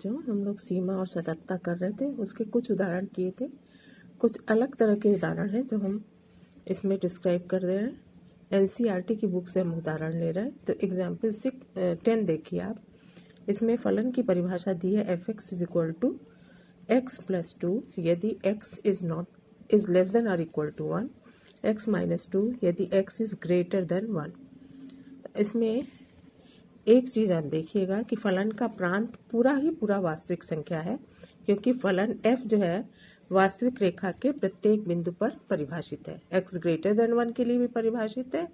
बच्चों, हम लोग सीमा और सततता कर रहे थे, उसके कुछ उदाहरण किए थे। कुछ अलग तरह के उदाहरण हैं जो हम इसमें डिस्क्राइब कर दे रहे हैं। एनसीईआरटी की बुक से हम उदाहरण ले रहे हैं। तो एग्जाम्पल 10 देखिए आप। इसमें फलन की परिभाषा दी है f(x) is equal to x plus 2 यदि x इज लेस देन और इक्वल टू 1, x माइनस 2 यदि x इज ग्रेटर देन 1। इसमें एक चीज़ आप देखिएगा कि फलन का प्रांत पूरा वास्तविक संख्या है, क्योंकि फलन f जो है वास्तविक रेखा के प्रत्येक बिंदु पर परिभाषित है। x ग्रेटर देन 1 के लिए भी परिभाषित है,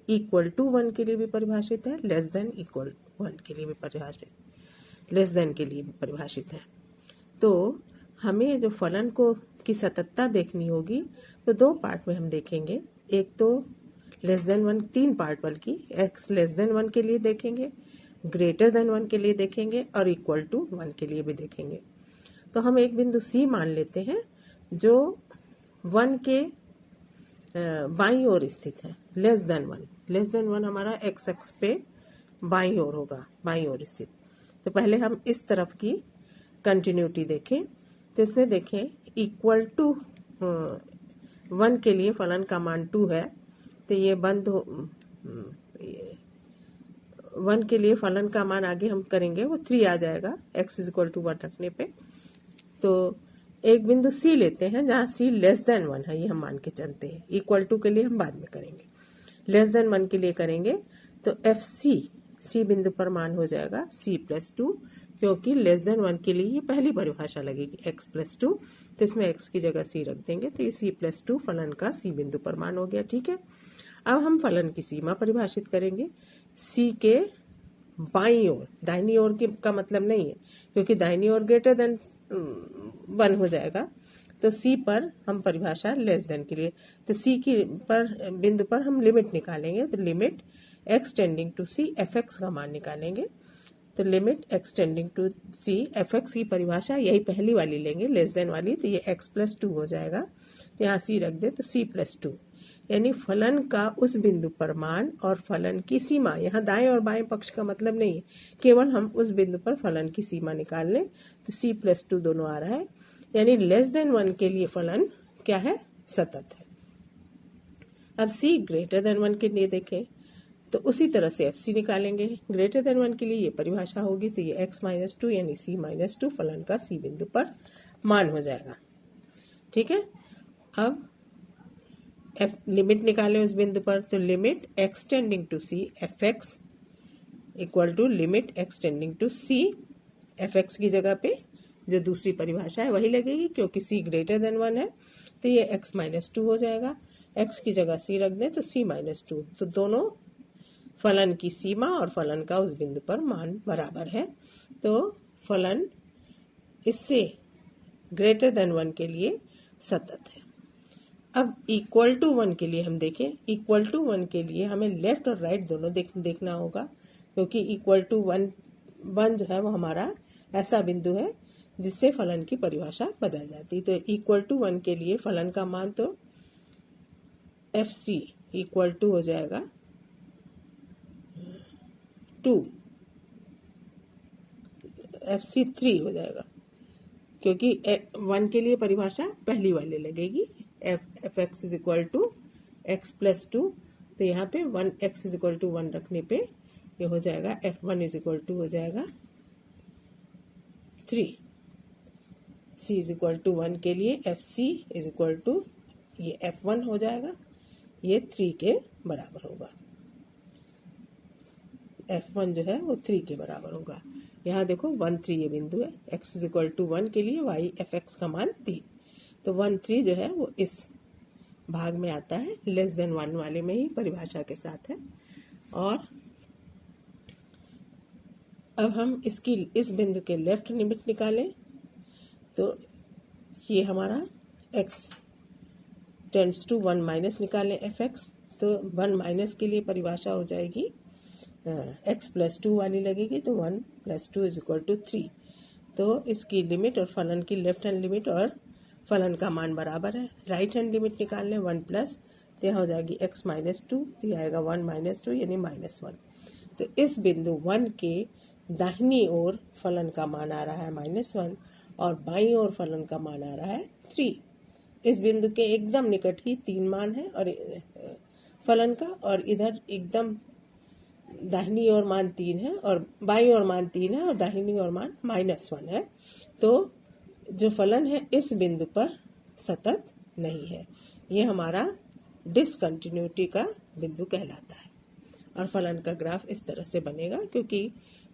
इक्वल टू 1 के लिए भी परिभाषित है, लेस देन इक्वल 1 के लिए भी परिभाषित है। तो हमें जो फलन की सततता देखनी होगी तो दो पार्ट में हम देखेंगे। एक तो लेस देन 1, 3 पार्ट बल्कि x लेस देन 1 के लिए देखेंगे, ग्रेटर देन 1 के लिए देखेंगे और इक्वल टू 1 के लिए भी देखेंगे। तो हम एक बिंदु C मान लेते हैं जो 1 के बाईं ओर स्थित है। लेस देन 1 हमारा x एक्स पे बाईं ओर होगा, बाईं ओर स्थित। तो पहले हम इस तरफ की कंटिन्यूटी देखें। तो इसमें देखें इक्वल टू 1 के लिए फलन का मान 2 है, तो ये बंद हो 1 के लिए फलन का मान आगे हम करेंगे वो 3 आ जाएगा x इज इक्वल टू 1 रखने पे। तो एक बिंदु C लेते हैं जहाँ C लेस देन 1 है, ये हम मान के चलते हैं। इक्वल टू के लिए हम बाद में करेंगे, लेस देन 1 के लिए करेंगे। तो C बिंदु पर मान हो जाएगा C प्लस 2, क्योंकि लेस देन 1 के लिए ये पहली परिभाषा लगेगी x प्लस 2, तो इसमें x की जगह C रख देंगे। तो ये C प्लस 2 फलन का C बिंदु पर मान हो गया। ठीक है, अब हम फलन की सीमा परिभाषित करेंगे। C के बाईं ओर, दाहिनी ओर का मतलब नहीं है, क्योंकि दाहिनी ओर ग्रेटर देन 1 हो जाएगा। तो C पर हम परिभाषा लेस देन के लिए, तो C की बिंदु पर हम लिमिट निकालेंगे। तो limit x tending to C f(x) का मान निकालेंगे। तो limit x tending to C f(x) की परिभाषा यही पहली वाली लेंगे, लेस देन वाली। तो ये x प्लस 2 हो जाएगा। तो यहाँ C रख दे, तो C प्लस 2 यानी फलन का उस बिंदु पर मान और फलन की सीमा। यहाँ दाएं और बाएं पक्ष का मतलब नहीं है, केवल हम उस बिंदु पर फलन की सीमा निकाल लें। तो C प्लस 2 दोनों आ रहा है, यानी लेस देन 1 के लिए फलन क्या है, सतत है। अब C ग्रेटर देन 1 के लिए देखें तो उसी तरह से FC निकालेंगे। ग्रेटर देन 1 के लिए ये परिभाषा होगी, तो ये x माइनस 2 यानी C माइनस 2 फलन का C बिंदु पर मान हो जाएगा। ठीक है, अब लिमिट निकालें उस बिंदु पर। तो limit x tending to C f(x) equal to limit x tending to C f(x) की जगह पे जो दूसरी परिभाषा है वही लगेगी, क्योंकि C ग्रेटर देन 1 है। तो ये x माइनस 2 हो जाएगा, x की जगह C रख दें तो C माइनस 2। तो दोनों फलन की सीमा और फलन का उस बिंदु पर मान बराबर है। तो फलन इससे ग्रेटर देन 1 के लिए सतत है। अब इक्वल टू 1 के लिए हम देखें। इक्वल टू 1 के लिए हमें लेफ्ट और राइट दोनों देखना होगा, क्योंकि इक्वल टू 1 जो है वो हमारा ऐसा बिंदु है जिससे फलन की परिभाषा बदल जाती। तो इक्वल टू 1 के लिए फलन का मान तो FC इक्वल टू हो जाएगा 2, FC 3 हो जाएगा, क्योंकि 1 के लिए परिभाषा पहली वाली लगेगी, f(x) is equal to x plus 2। तो यहाँ पे 1x इज इक्वल टू 1 रखने पे ये हो जाएगा f1 इज इक्वल टू हो जाएगा 3। C इज इक्वल टू 1 के लिए FC इज इक्वल टू ये f1 हो जाएगा, ये 3 के बराबर होगा। f1 जो है वो 3 के बराबर होगा। यहाँ देखो 1 3 ये बिंदु है, x इज इक्वल टू 1 के लिए y f(x) का मान 3। तो 1 3 जो है वो इस भाग में आता है, लेस देन 1 वाले में ही परिभाषा के साथ है। और अब हम इस बिंदु के लेफ्ट लिमिट निकालें। तो ये हमारा x टेंड्स टू 1 माइनस निकालें f(x). तो 1 माइनस के लिए परिभाषा हो जाएगी x प्लस 2 वाली लगेगी। तो 1 प्लस 2 इज इक्वल टू 3। तो इसकी लिमिट और फलन की लेफ्ट हैंड लिमिट और फलन का मान बराबर है। राइट हैंड लिमिट निकाल लें 1 प्लस, तो यहाँ हो जाएगी x माइनस 2, तो यह आएगा 1 माइनस 2 यानी -1। तो इस बिंदु 1 के दाहिनी ओर फलन का मान आ रहा है -1 और बाईं ओर फलन का मान आ रहा है 3। इस बिंदु के एकदम निकट ही 3 मान है और फलन का, और इधर एकदम दाहिनी ओर मान 3 है और बाईं ओर मान 3 है और दाहिनी ओर मान -1 है। तो जो फलन है इस बिंदु पर सतत नहीं है। ये हमारा डिसकंटिन्यूटी का बिंदु कहलाता है। और फलन का ग्राफ इस तरह से बनेगा, क्योंकि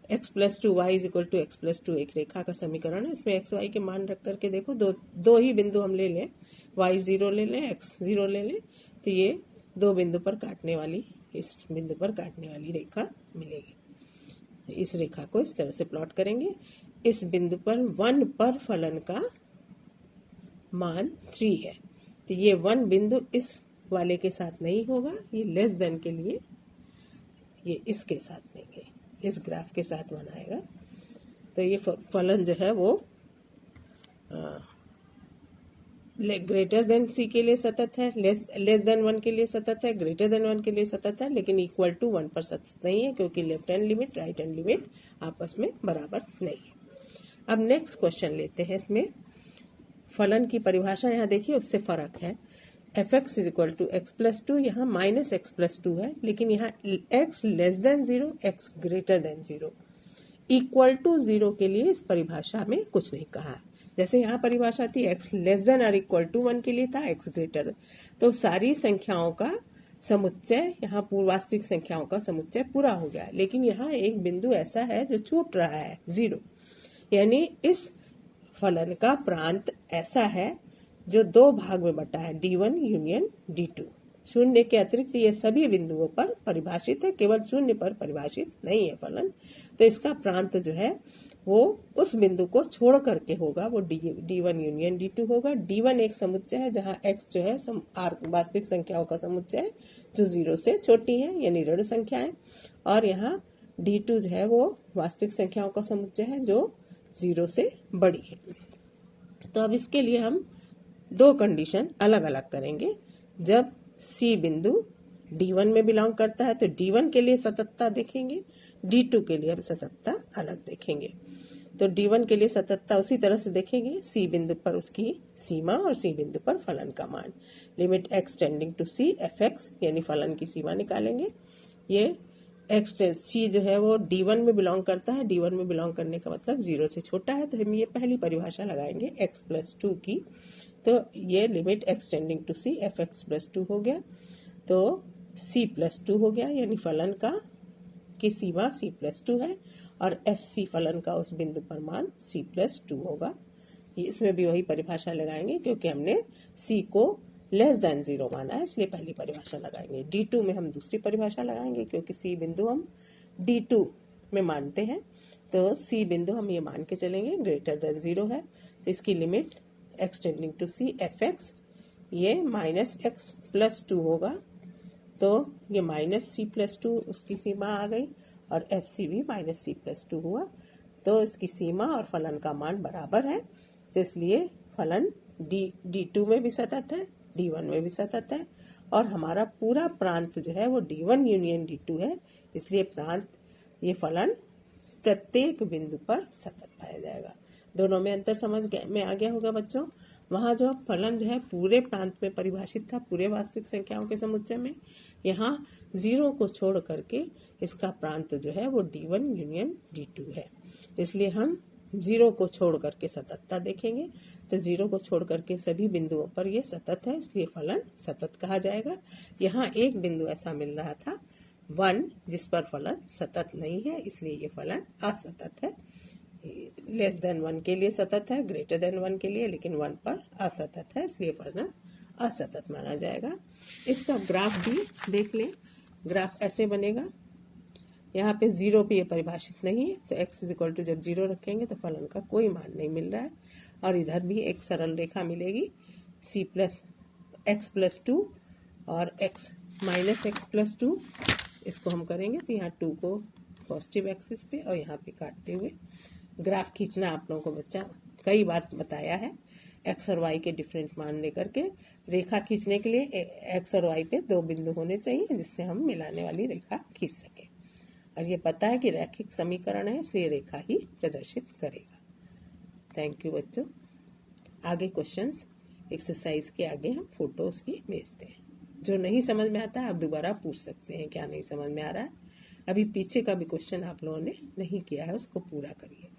x + 2y = x + 2 एक रेखा का समीकरण है। इसमें x y के मान रख करके देखो, दो ही बिंदु हम ले लें, y 0 ले लें, x 0 ले लें, तो ये दो बिंदु पर काटने वाली, इस बिंदु पर काटने वाली रेखा मिलेगी। इस रेखा को इस तरह से प्लॉट करेंगे। इस बिंदु पर 1 पर फलन का मान 3 है, तो ये 1 बिंदु इस वाले के साथ नहीं होगा, ये लेस देन के लिए ये इसके साथ लेंगे, इस ग्राफ के साथ बनाएगा। तो ये फलन जो है वो ग्रेटर देन c के लिए सतत है, लेस देन 1 के लिए सतत है, ग्रेटर देन 1 के लिए सतत है, लेकिन इक्वल टू 1 पर सतत नहीं है, क्योंकि left hand limit right hand limit आपस में बराबर नहीं है। अब नेक्स्ट क्वेश्चन लेते हैं। इसमें फलन की परिभाषा यहाँ देखिए, उससे फर्क है। f(x) = x + 2, यहाँ -x + 2 है, लेकिन यहाँ x less than 0, x greater than 0, equal to 0 के लिए इस परिभाषा में कुछ नहीं कहा। जैसे यहाँ परिभाषा थी x लेस देन और इक्वल टू 1 के लिए था, x ग्रेटर, तो सारी संख्याओं का समुच्चय, यहाँ पूर्व वास्तविक संख्याओं का समुच्चय पूरा हो गया। लेकिन यहाँ एक बिंदु ऐसा है जो छूट रहा है, 0, यानी इस फलन का प्रांत ऐसा है जो 2 भाग में बटा है, D1 यूनियन D2। शून्य के अतिरिक्त ये सभी बिंदुओं पर परिभाषित है, केवल शून्य पर परिभाषित नहीं है फलन। तो इसका प्रांत जो है वो उस बिंदु को छोड़ करके होगा, वो D1 यूनियन D2 होगा। D1 एक समुच्चय है जहाँ x जो है वास्तविक संख्याओं का समुच्चय है जो 0 से छोटी है, यानी ऋण संख्याएं, और यहाँ D2 जो है वो वास्तविक संख्याओं का समुच्चय है जो 0 से बड़ी है। तो अब इसके लिए हम 2 कंडीशन अलग अलग करेंगे। जब C बिंदु D1 में बिलोंग करता है तो D1 के लिए सततता देखेंगे, D2 के लिए हम सततता अलग देखेंगे। तो D1 के लिए सततता उसी तरह से देखेंगे, C बिंदु पर उसकी सीमा और C बिंदु पर फलन का मान। Limit x tending to C f(x) यानी फलन की सीमा निकालेंगे। ये C जो है वो D1 में बिलोंग करता है, D1 में बिलोंग करने का मतलब 0 से छोटा है, तो हम ये पहली परिभाषा लगाएंगे x + 2 की। तो ये limit x tending to C f(x + 2 हो गया, तो C + 2 हो गया, यानी फलन की सीमा C + 2 है, और FC फलन का उस बिंदु पर मान C + 2 होगा। इसमें भी वही परिभाषा लगाएंगे, क्योंकि हमने C को लेस देन 0 माना है, इसलिए पहली परिभाषा लगाएंगे। D2 में हम दूसरी परिभाषा लगाएंगे, क्योंकि C बिंदु हम D2 में मानते हैं, तो C बिंदु हम ये मान के चलेंगे ग्रेटर देन 0 है, तो इसकी limit x tending to C f(x) ये -x + 2 होगा, तो ये -C + 2 उसकी सीमा आ गई, और FC भी -C + 2 हुआ, तो इसकी सीमा और फलन का मान बराबर है। तो इसलिए फलन D2 में भी सतत है, D1 में भी सतत है, और हमारा पूरा प्रांत जो है वो D1 यूनियन D2 है, इसलिए प्रांत ये फलन प्रत्येक बिंदु पर सतत पाया जाएगा। दोनों में अंतर समझ में आ गया होगा बच्चों। वहाँ जो फलन जो है पूरे प्रांत में परिभाषित था, पूरे वास्तविक संख्याओं के समुच्चय में, यहाँ 0 को छोड़ करके इसका प्रांत जो है वो D1 यूनियन D2 है, इसलिए हम 0 को छोड़ करके सततता देखेंगे। तो 0 को छोड़ करके सभी बिंदुओं पर ये सतत है, इसलिए फलन सतत कहा जाएगा। यहाँ एक बिंदु ऐसा मिल रहा था 1, जिस पर फलन सतत नहीं है, इसलिए ये फलन असतत है। लेस देन 1 के लिए सतत है, ग्रेटर देन 1 के लिए, लेकिन 1 पर असतत है, इसलिए फलन असतत माना जाएगा। इसका ग्राफ भी देख लें। ग्राफ ऐसे बनेगा, यहाँ पे 0 पे ये परिभाषित नहीं है, तो x = जब 0 रखेंगे तो फलन का कोई मान नहीं मिल रहा है, और इधर भी एक सरल रेखा मिलेगी x + 2 और x - x + 2, इसको हम करेंगे तो यहाँ 2 को पॉजिटिव एक्सिस पे और यहाँ पे काटते हुए ग्राफ खींचना आप लोगों को बच्चा कई बार बताया है। x और y के डिफरेंट मान लेकर के रेखा खींचने के लिए x और y पे 2 बिंदु होने चाहिए, जिससे हम मिलाने वाली रेखा खींच सकें। और ये पता है कि रैखिक समीकरण है, इसलिए रेखा ही प्रदर्शित करेगा। थैंक यू बच्चों। आगे क्वेश्चंस एक्सरसाइज के आगे हम फोटोज की भेजते हैं। जो नहीं समझ में आता है आप दोबारा पूछ सकते हैं क्या नहीं समझ में आ रहा है। अभी पीछे का भी क्वेश्चन आप लोगों ने नहीं किया है, उसको पूरा करिए।